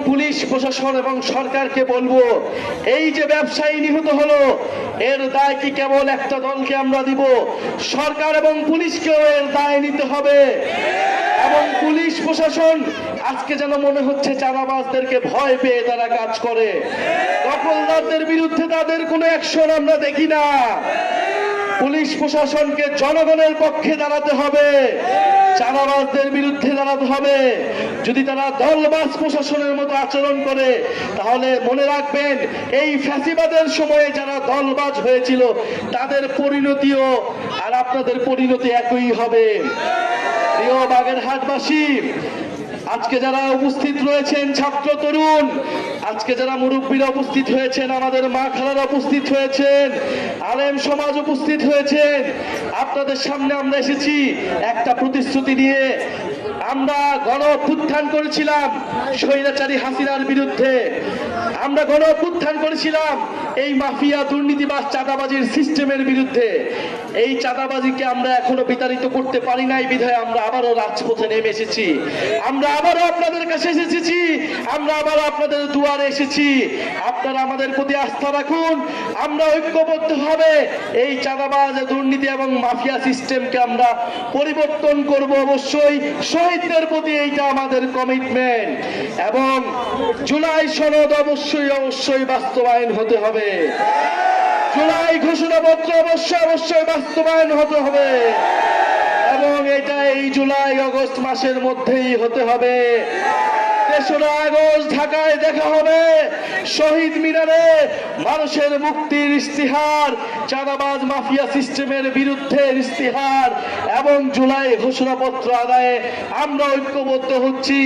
Police প্রশাসন এবং সরকারকে বলবো, এই যে ব্যবসায়ী নিহত হলো এর দায় কি কেবল একটা দলকে আমরা দিব? সরকার এবং পুলিশকেও এর দায় নিতে হবে। এবং পুলিশ প্রশাসন আজকে যেন মনে হচ্ছে চাঁদাবাজদেরকে ভয় পেয়ে তারা কাজ করে। দখলদারদের বিরুদ্ধে তাদের কোনো অ্যাকশন আমরা দেখি না। পুলিশ প্রশাসনকে জনগণের পক্ষে দাঁড়াতে হবে, চাঁদাবাজদের বিরুদ্ধে দাঁড়াতে হবে। যদি তারা দলবাজ প্রশাসনের মতো আচরণ করে তাহলে মনে রাখবেন এই ফ্যাসিবাদের সময়ে যারা দলবাজ হয়েছিল তাদের পরিণতিও আর আপনাদের পরিণতি একই হবে। প্রিয় বাগেরহাটবাসী, আজকে যারা উপস্থিত রয়েছেন ছাত্র তরুণ, আজকে যারা মুরব্বীরা উপস্থিত হয়েছেন, আমাদের মা খালারা উপস্থিত হয়েছেন, আলেম সমাজ উপস্থিত হয়েছেন, আপনাদের সামনে আমরা এসেছি একটা প্রতিশ্রুতি নিয়ে। আমরা গণ অভ্যুত্থান করেছিলাম স্বৈরাচারী হাসিনার বিরুদ্ধে, আমরা গণ অভ্যুত্থান করেছিলাম এই মাফিয়া দুর্নীতিবাজ চাঁদাবাজির সিস্টেমের বিরুদ্ধে। এই চাঁদাবাজিকে আমরা এখনো বিতাড়িত করতে পারি নাই বিধায় আমরা আবারও রাজপথে নেমে এসেছি, আমরা আবারও আপনাদের কাছে এসেছি, আমরা আবারও আপনাদের দুয়ারে এসেছি। আপনারা আমাদের প্রতি আস্থা রাখুন, আমরা ঐক্যবদ্ধভাবে এই চাঁদাবাজ দুর্নীতি এবং মাফিয়া সিস্টেমকে আমরা পরিবর্তন করব। অবশ্যই শহীদদের প্রতি এইটা আমাদের কমিটমেন্ট। এবং জুলাই সনদ অবশ্যই বাস্তবায়ন হতে হবে, জুলাই ঘোষণাপত্র অবশ্যই বাস্তবায়ন হতে হবে। এবং এটা এই জুলাই আগস্ট মাসের মধ্যেই হতে হবে। ৩রা আগস্ট ঢাকায় দেখা হবে, শহীদ মিনারে মানুষের মুক্তির ইস্তিহার, চাঁদাবাজ মাফিয়া সিস্টেমের বিরুদ্ধে ইস্তিহার এবং জুলাই ঘোষণাপত্র আদায়ে আমরা ঐক্যবদ্ধ হচ্ছি।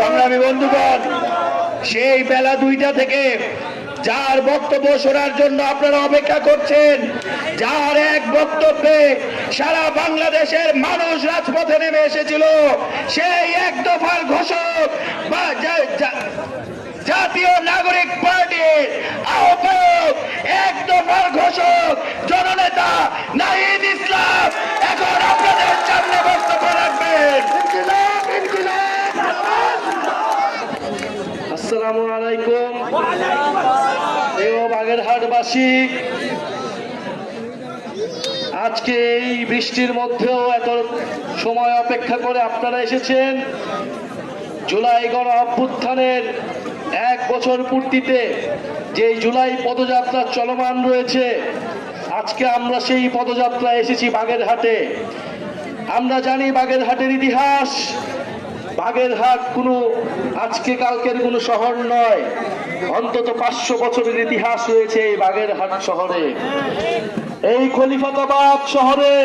সংগ্রামী বন্ধুগণ, সেই বেলা 2টা থেকে যার বক্তব্য শোনার জন্য আপনারা অপেক্ষা করছেন, যার এক বক্তব্যে সারা বাংলাদেশের মানুষ রাজপথে নেমে এসেছিল, সেই এক দফার ঘোষক বা জাতীয় নাগরিক পার্টির আহ্বায়ক, এক দফার ঘোষক জননেতা নাহিদ ইসলাম এখন আপনাদের সামনে বক্তব্য রাখবেন। আসসালামু আলাইকুম। প্রিয় বাগেরহাটবাসী, আজকে এই বৃষ্টির মধ্যেও এত সময় অপেক্ষা করে আপনারা এসেছেন। জুলাই গণ অভ্যুত্থানের 1 বছর পূর্তিতে যে জুলাই পদযাত্রা চলমান রয়েছে, আজকে আমরা সেই পদযাত্রায় এসেছি বাগেরহাটে। আমরা জানি বাগেরহাটের ইতিহাস, বাগেরহাট কোনো আজকে কালকের কোনো শহর নয়, অন্তত 500 বছরের ইতিহাস রয়েছে এই বাগেরহাট শহরে। এই খলিফাতাবাদ শহরে,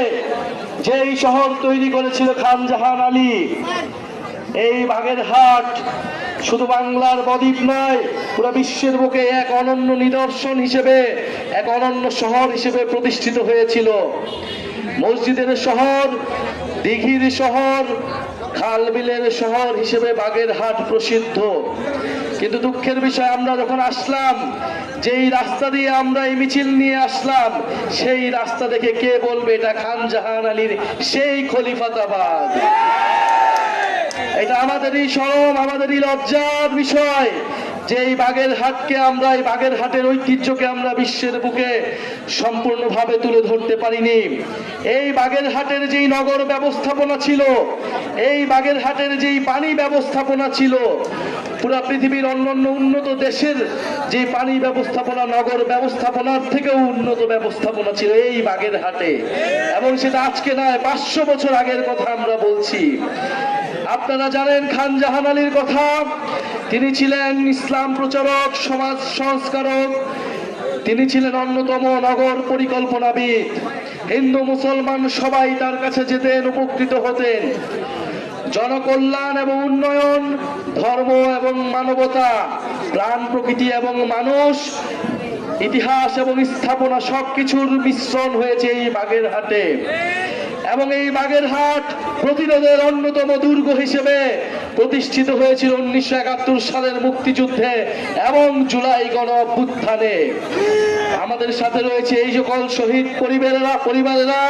যেই শহর তৈরি করেছিল খান জাহান আলী, এই বাগেরহাট শুধু বাংলার বদ্বীপ নয়, পুরো বিশ্বের বুকে এক অনন্য নিদর্শন হিসেবে, এক অনন্য শহর হিসেবে প্রতিষ্ঠিত হয়েছিল। মসজিদের শহর, দিঘির শহর, খাল বিলের শহর হিসেবে বাগেরহাট প্রসিদ্ধ। কিন্তু দুঃখের বিষয়, আমরা যখন আসলাম, যেই রাস্তা দিয়ে আমরা এই মিছিল নিয়ে আসলাম, সেই রাস্তা দেখে কে বলবে এটা খান জাহান আলীর সেই খলিফাতাবাদ? এটা আমাদেরই শরম, আমাদেরই লজ্জার বিষয় যে এই বাগেরহাটকে আমরা, এই বাগেরহাটের ঐতিহ্যকে আমরা বিশ্বের বুকে সম্পূর্ণভাবে তুলে ধরতে পারিনি। এই বাগেরহাটের যেই নগর ব্যবস্থাপনা ছিল, এই বাগেরহাটের যেই পানি ব্যবস্থাপনা ছিল, পুরো পৃথিবীর অন্যান্য উন্নত দেশের যে পানি ব্যবস্থাপনা, নগর ব্যবস্থাপনার থেকেও উন্নত ব্যবস্থাপনা ছিল এই বাগেরহাটে। এবং সেটা আজকে নয়, 500 বছর আগের কথা আমরা বলছি। আপনারা জানেন খান জাহান আলীর কথা, তিনি ছিলেন ইসলাম প্রচারক, সমাজ সংস্কারক, তিনি ছিলেন অন্যতম নগর পরিকল্পনাবিদ। হিন্দু মুসলমান সবাই তার কাছে যেতেন, উপকৃত হতেন। জনকল্যাণ এবং উন্নয়ন, ধর্ম এবং মানবতা, প্রাণ প্রকৃতি এবং মানুষ, ইতিহাস এবং স্থাপনা সবকিছুর মিশ্রণ হয়েছে এই বাগেরহাটে। এবং এই বাগেরহাট প্রতিরোধের অন্যতম দুর্গ হিসেবে প্রতিষ্ঠিত হয়েছিল 1971 সালের মুক্তিযুদ্ধে এবং জুলাই গণ অভ্যুত্থানে। আমাদের সাথে রয়েছে এই সকল শহীদ পরিবারেরা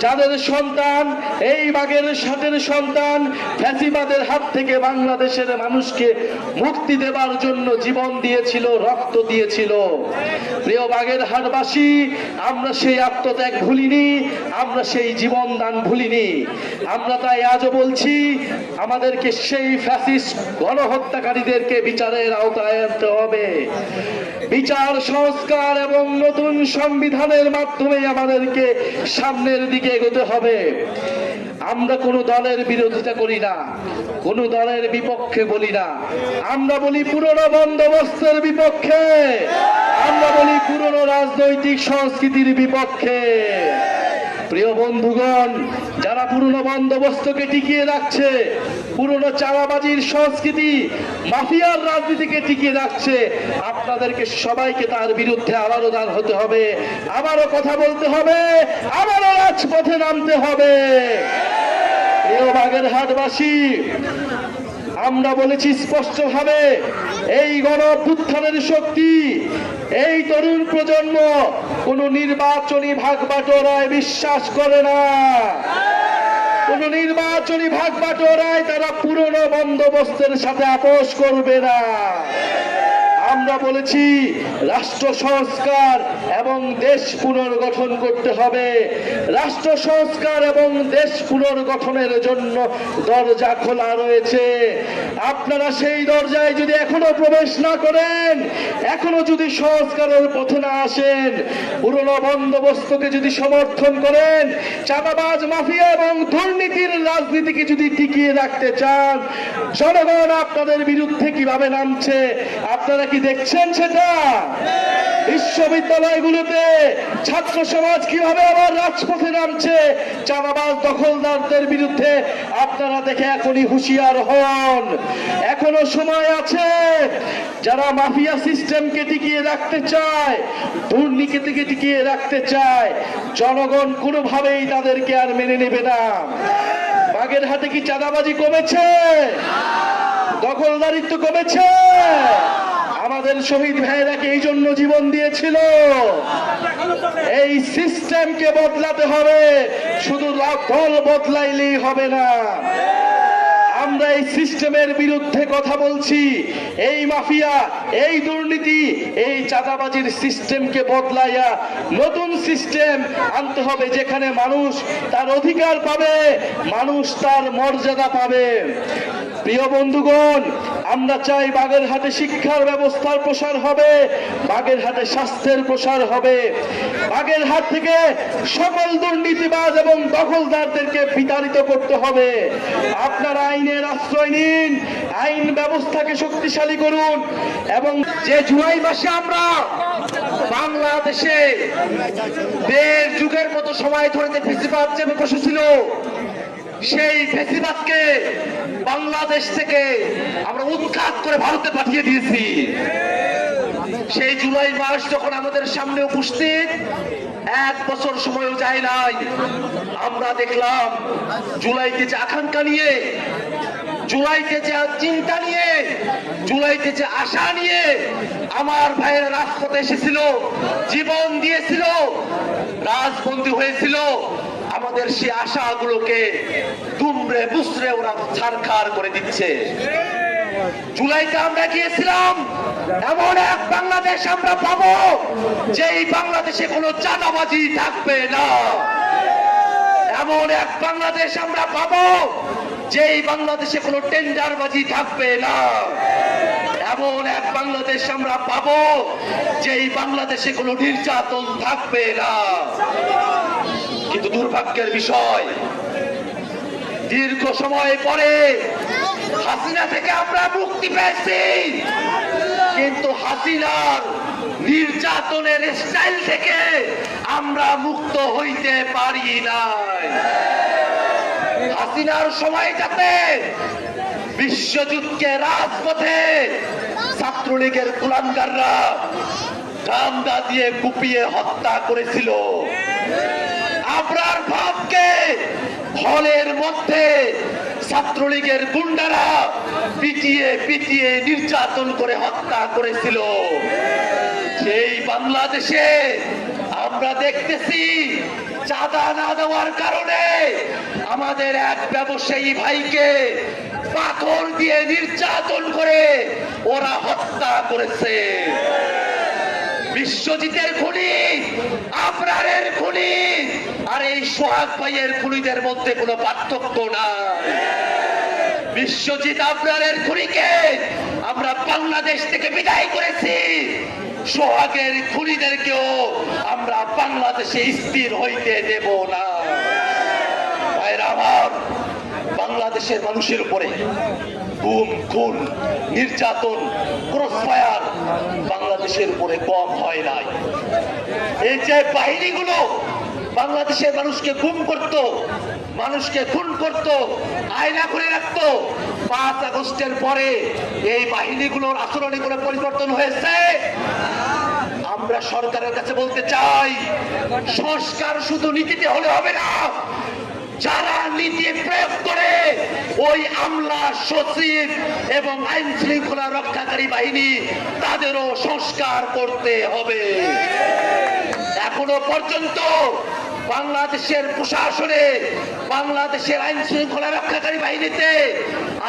যাদের সন্তান এই বাগের সাথের সন্তান ফ্যাসিবাদের হাত থেকে বাংলাদেশের মানুষকে মুক্তি দেবার জন্য জীবন দিয়েছিল, রক্ত দিয়েছিল। প্রিয় বাগেরহাটবাসী, আমরা সেই আত্মত্যাগ ভুলিনি, আমরা সেই জীবন দান ভুলিনি। আমরা তাই আজও বলছি, আমাদেরকে সেই ফ্যাসিস্ট গণহত্যাকারীদেরকে বিচারের আওতায় আনতে হবে। বিচার সংস্কার এবং নতুন সংবিধানের মাধ্যমে আমাদেরকে সামনের দিকে এগোতে হবে। আমরা কোনো দলের বিরোধিতা করি না, কোনো দলের বিপক্ষে বলি না। আমরা বলি পুরনো বন্দোবস্তের বিপক্ষে, আমরা বলি পুরনো রাজনৈতিক সংস্কৃতির বিপক্ষে। প্রিয় বন্ধুগণ, যারা পুরনো বন্দোবস্তকে টিকিয়ে রাখছে, পুরনো চাঁদাবাজির সংস্কৃতি, মাফিয়ার রাজনীতিকে টিকিয়ে রাখছে, আপনাদেরকে সবাইকে তার বিরুদ্ধে আবারও দাঁড় হতে হবে, আবারও কথা বলতে হবে, আবারও রাজপথে নামতে হবে। প্রিয় বাগেরহাটবাসী, আমরা বলেছি স্পষ্টভাবে, এই গণ অভ্যুত্থানের শক্তি, এই তরুণ প্রজন্ম কোন নির্বাচনী ভাগবাটোয়ারায় বিশ্বাস করে না। কোন নির্বাচনী ভাগবাটোয়ারায় তারা পুরনো বন্দোবস্তের সাথে আপোষ করবে না। আমরা বলেছি রাষ্ট্র সংস্কার এবং দেশ পুনর্গঠন করতে হবে। রাষ্ট্র সংস্কার এবং দেশ পুনর্গঠনের জন্য দরজা খোলা রয়েছে। আপনারা সেই দরজায় যদি এখনো প্রবেশ না করেন, এখনো যদি সংস্কারের পথে না আসেন, পুরনো বন্দোবস্তকে যদি সমর্থন করেন, চাঁদাবাজ মাফিয়া এবং দুর্নীতির রাজনীতিকে যদি টিকিয়ে রাখতে চান, জনগণ আপনাদের বিরুদ্ধে কিভাবে নামছে আপনারা কি দেখছেন? সেটা বিশ্ববিদ্যালয়গুলোতে ছাত্র সমাজ কিভাবে আবার রাজপথে নামছে চাঁদাবাজ দখলদারদের বিরুদ্ধে, আপনারা দেখে এখনই হুঁশিয়ার হন। এখনো সময় আছে। যারা মাফিয়া সিস্টেমকে টিকিয়ে রাখতে চায়, দুর্নীতিকে টিকিয়ে রাখতে চায়, জনগণ কোনোভাবেই তাদেরকে আর মেনে নেবে না। বাগেরহাটে কি চাঁদাবাজি কমেছে? দখলদারিত্ব কমেছে? আমাদের শহীদ ভাইয়েরাকে এই জন্য জীবন দিয়েছিল। এই সিস্টেমকে বদলাতে হবে, শুধু দল বদলাইলেই হবে না। আমরা এই সিস্টেমের বিরুদ্ধে কথা বলছি। এই মাফিয়া, এই দুর্নীতি, এই চাঁদাবাজির সিস্টেমকে বদলাইয়া নতুন সিস্টেম আনতে হবে, যেখানে মানুষ তার অধিকার পাবে, মানুষ তার মর্যাদা পাবে। প্রিয় বন্ধুগণ, আমরা চাই বাগেরহাটে শিক্ষার ব্যবস্থার প্রসার হবে, বাগেরহাটে স্বাস্থ্যের প্রসার হবে, বাগেরহাট থেকে সকল দুর্নীতিবাজ এবং দখলদারদেরকে বিতাড়িত করতে হবে। আপনারা আইনের আশ্রয় নিন, আইন ব্যবস্থাকে শক্তিশালী করুন। এবং যে জুলাই মাসে আমরা বাংলাদেশে 1.5 যুগের মতো সময় ধরে যে ফেসিবাদ চেপে বসেছিল, সেই ফেসিবাদকে বাংলাদেশ থেকে আমরা উৎখাত করে ভারতে পাঠিয়ে দিয়েছি। সেই জুলাই মাস যখন আমাদের সামনে উপস্থিত, 1 বছর সময়ও যায় নাই, আমরা দেখলাম জুলাইতে যে আকাঙ্ক্ষা নিয়ে, জুলাইতে যে চিন্তা নিয়ে, জুলাইতে যে আশা নিয়ে আমার ভাইয়েরা রাজপথে এসেছিল, জীবন দিয়েছিল, রাজবন্দী হয়েছিল, আমাদের সেই আশাগুলোকে দুমড়ে মুচড়ে ওরা ছারখার করে দিচ্ছে। জুলাইতে আমরা গিয়েছিলাম, এমন এক বাংলাদেশ আমরা পাবো যেই বাংলাদেশে কোনো চাঁদাবাজি থাকবে না। এমন এক বাংলাদেশ আমরা পাবো যেই বাংলাদেশে কোনো টেন্ডারবাজি থাকবে না। এমন এক বাংলাদেশ আমরা পাবো যেই বাংলাদেশে কোনো নির্যাতন থাকবে না। কিন্তু দুর্ভাগ্যের বিষয়, দীর্ঘ সময় পরে হাসিনা থেকে আমরা মুক্তি পেয়েছি, কিন্তু হাসিনার নির্যাতনের স্টাইল থেকে আমরা মুক্ত হইতে পারি নাই। হাসিনার সময়টাতে বিশ্বযুদ্ধকে রাজপথে ছাত্রলীগের কুলাঙ্গাররা ডান্ডা দিয়ে কুপিয়ে হত্যা করেছিল। আবরার ভাবকে হলের মধ্যে ছাত্রলীগের গুন্ডারা পিটিয়ে পিটিয়ে নির্যাতন করে হত্যা করেছিল। সেই বাংলাদেশে আমরা দেখতেছি চাঁদা না দেওয়ার কারণে আমাদের এক ব্যবসায়ী ভাইকে পাথর দিয়ে নির্যাতন করে ওরা হত্যা করেছে। বিশ্বজিতের খুনি, আবরারের খুনি আর এই সোহাগ ভাইয়ের খুনিদের মধ্যে কোনো পার্থক্য নাই। বিশ্বজিৎ আবরারের খুনিকে আমরা বাংলাদেশ থেকে বিদায় করেছি, সোহাগের খুনিদেরকেও আমরা বাংলাদেশে স্থির হইতে দেব না। ভাইরা আমার, বাংলাদেশের মানুষের উপরে গুম, খুন, নির্যাতন, ক্রসফায়ার বাংলাদেশের উপরে কম হয় নাই। এই যে বাহিনীগুলো বাংলাদেশের মানুষকে গুম করত, মানুষকে খুন করত, আয়না করে রাখত, 5 আগস্টের পরে এই বাহিনীগুলোর আচরণে কোনো পরিবর্তন হয়েছে? আমরা সরকারের কাছে বলতে চাই, সংস্কার শুধু নীতিতে হলে হবে না, যারা নীতি প্রয়োগ করে ওই আমলা, সচিব এবং আইন শৃঙ্খলা রক্ষাকারী বাহিনী, তাদেরও সংস্কার করতে হবে। এখনো পর্যন্ত বাংলাদেশের প্রশাসনে, বাংলাদেশের আইন শৃঙ্খলা রক্ষাকারী বাহিনীতে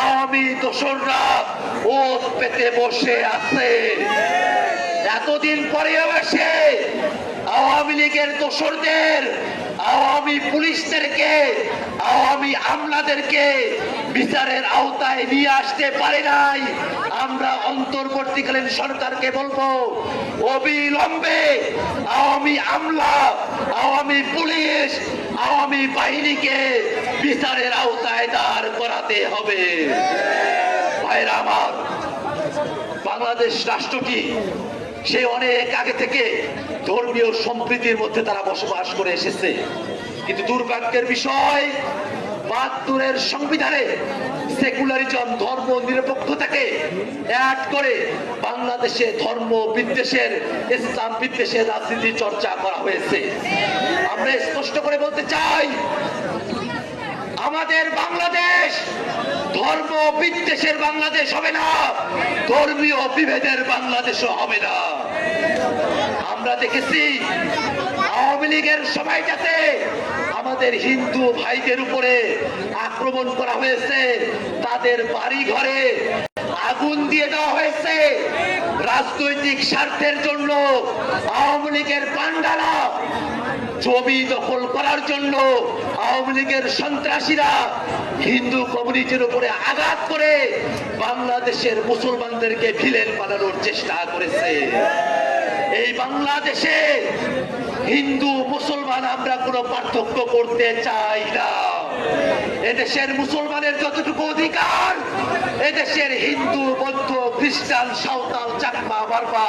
আওয়ামী দোসররা ওত পেতে বসে আছে। এতদিন পরেও এসে আওয়ামী লীগের দোসরদের, আওয়ামী পুলিশদেরকে, আওয়ামী আমলাদেরকে বিচারের আওতায় নিয়ে আসতে পারে নাই। আমরা অন্তর্বর্তীকালীন সরকারকে বলবো, অবিলম্বে আওয়ামী আমলা, আওয়ামী পুলিশ, আওয়ামী বাহিনীকে বিচারের আওতায় দাঁড় করাতে হবে। ভাইরা আমার, বাংলাদেশ রাষ্ট্রটি সে অনেক আগে থেকে ধর্মীয় সম্প্রীতির মধ্যে তারা বসবাস করে এসেছে, কিন্তু দুর্ভাগ্যের বিষয় ৭২-এর সংবিধানে সেকুলারিজম, ধর্ম নিরপেক্ষতাকে অ্যাড করে বাংলাদেশে ধর্ম বিদ্বেষের, ইসলাম বিদ্বেষের রাজনীতি চর্চা করা হয়েছে। আমরা স্পষ্ট করে বলতে চাই, আমাদের বাংলাদেশ ধর্ম বিদ্বেষের বাংলাদেশ হবে না, ধর্মীয় বিভেদের বাংলাদেশও হবে না। আমরা দেখেছি আওয়ামী লীগের সময়টাতে আমাদের হিন্দু ভাইদের উপরে আক্রমণ করা হয়েছে, তাদের বাড়ি ঘরে আগুন দিয়ে দেওয়া হয়েছে। রাজনৈতিক স্বার্থের জন্য আওয়ামী লীগের পান্ডারা জমি দখল করার জন্য আওয়ামী লীগের সন্ত্রাসীরা হিন্দু কমিউনিটির উপরে আঘাত করে বাংলাদেশের মুসলমানদেরকে ভিলেন বানানোর চেষ্টা করেছে। এই বাংলাদেশে হিন্দু মুসলমান আমরা কোনো পার্থক্য করতে চাই না। এদেশের মুসলমানের যতটুকু অধিকার, এদেশের হিন্দু, বৌদ্ধ, খ্রিস্টান, সাঁওতাল, চাকমা, বারবা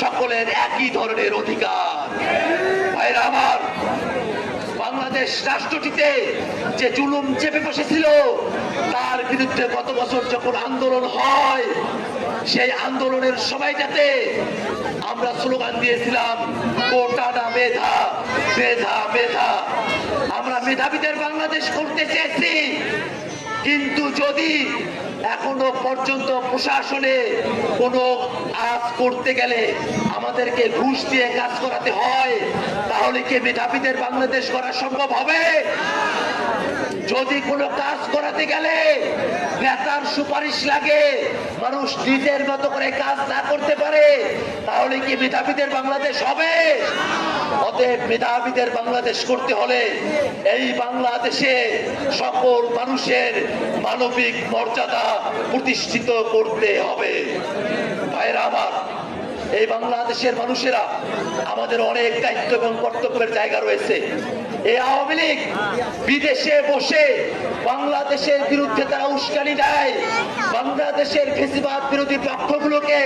সকলের একই ধরনের অধিকার। ভাইরা আমার, বাংলাদেশ রাষ্ট্রটিতে যে জুলুম চেপে বসেছিল তার বিরুদ্ধে গত বছর যখন আন্দোলন হয়, সেই আন্দোলনের সময়টাতে আমরা স্লোগান দিয়েছিলাম, কোটা না মেধা, মেধা মেধা। আমরা মেধাবীদের বাংলাদেশ করতে চেয়েছি, কিন্তু যদি এখনো পর্যন্ত প্রশাসনে কোনো কাজ করতে গেলে আমাদেরকে ঘুষ দিয়ে কাজ করাতে হয়, তাহলে কি মেধাবীদের বাংলাদেশ করা সম্ভব হবে? যদি কোনো কাজ করাতে গেলে নেতার সুপারিশ লাগে, মানুষ নিজের মতো করে কাজ না করতে পারে, তাহলে কি মেধাবীদের বাংলাদেশ হবে? অতএব মেধাবীদের বাংলাদেশ করতে হলে এই বাংলাদেশে সকল মানুষের মানবিক মর্যাদা প্রতিষ্ঠিত করতে হবে। ভাইরা আমার, এই বাংলাদেশের মানুষেরা আমাদের অনেক দায়িত্ব এবং কর্তব্যের জায়গা রয়েছে। এই আওয়ামী লীগ বিদেশে বসে বাংলাদেশের বিরুদ্ধে তারা উস্কানি দেয়, বাংলাদেশের ফেসিবাদ বিরোধী পক্ষগুলোকে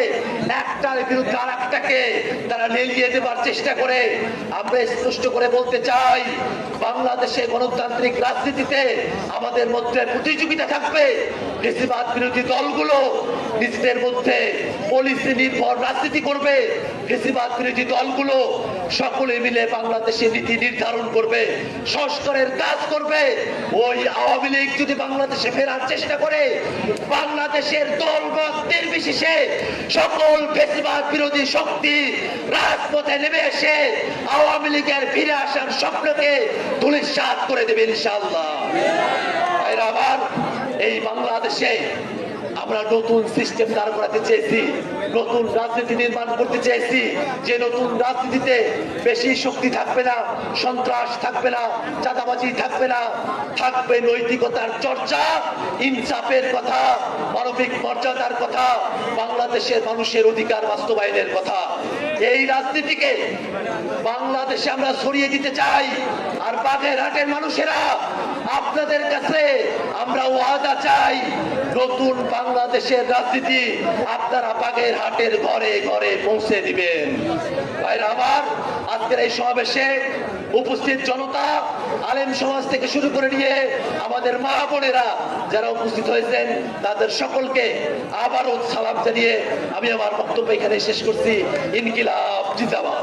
একটার বিরুদ্ধে আর একটাকে তারা লেলিয়ে দেবার চেষ্টা করে। আমরা স্পষ্ট করে বলতে চাই, বাংলাদেশে গণতান্ত্রিক রাজনীতিতে আমাদের মধ্যে প্রতিযোগিতা থাকবে। ফেসিবাদ বিরোধী দলগুলো নিজেদের মধ্যে পলিসি নির্ভর রাজনীতি করবে, ফেসিবাদ বিরোধী দলগুলো সকলে মিলে বাংলাদেশে নীতি নির্ধারণ করবে, সংস্কারের কাজ করবে। ওই আওয়ামী লীগ যদি বাংলাদেশে ফেরার চেষ্টা করে, বাংলাদেশ বাংলাদেশের দলমত নির্বিশেষে সকল ফ্যাসিবাদ বিরোধী শক্তি রাজপথে নেমে এসে আওয়ামী লীগের ফিরে আসার স্বপ্নকে ধূলিসাৎ করে দেবে ইনশাআল্লাহ। ভাইরা আমার, এই বাংলাদেশে আমরা নতুন সিস্টেম দাঁড় করাতে চেয়েছি, নতুন রাজনীতি নির্মাণ করতে চেয়েছি, যে নতুন রাজনীতিতে বেশি শক্তি থাকবে না, সন্ত্রাস থাকবে না, চাঁদাবাজি থাকবে না, থাকবে নৈতিকতার চর্চা, ইনসাফের কথা, মানবিক মর্যাদার কথা, বাংলাদেশের মানুষের অধিকার বাস্তবায়নের কথা। এই রাজনীতিকে বাংলাদেশে আমরা ছড়িয়ে দিতে চাই। আর বাগেরহাটের মানুষেরা, আপনাদের কাছে আমরা ওয়াদা চাই, নতুন বাংলাদেশের রাজনীতি আপনারা বাগেরহাটের ঘরে ঘরে পৌঁছে দিবেন। ভাইরা আমার, আজকের এই সমাবেশে উপস্থিত জনতা, আলেম সমাজ থেকে শুরু করে নিয়ে আমাদের মা বোনেরা যারা উপস্থিত হয়েছেন, তাদের সকলকে আবারও সালাম জানিয়ে আমি আমার বক্তব্য এখানে শেষ করছি। ইনকিলাব জিন্দাবাদ।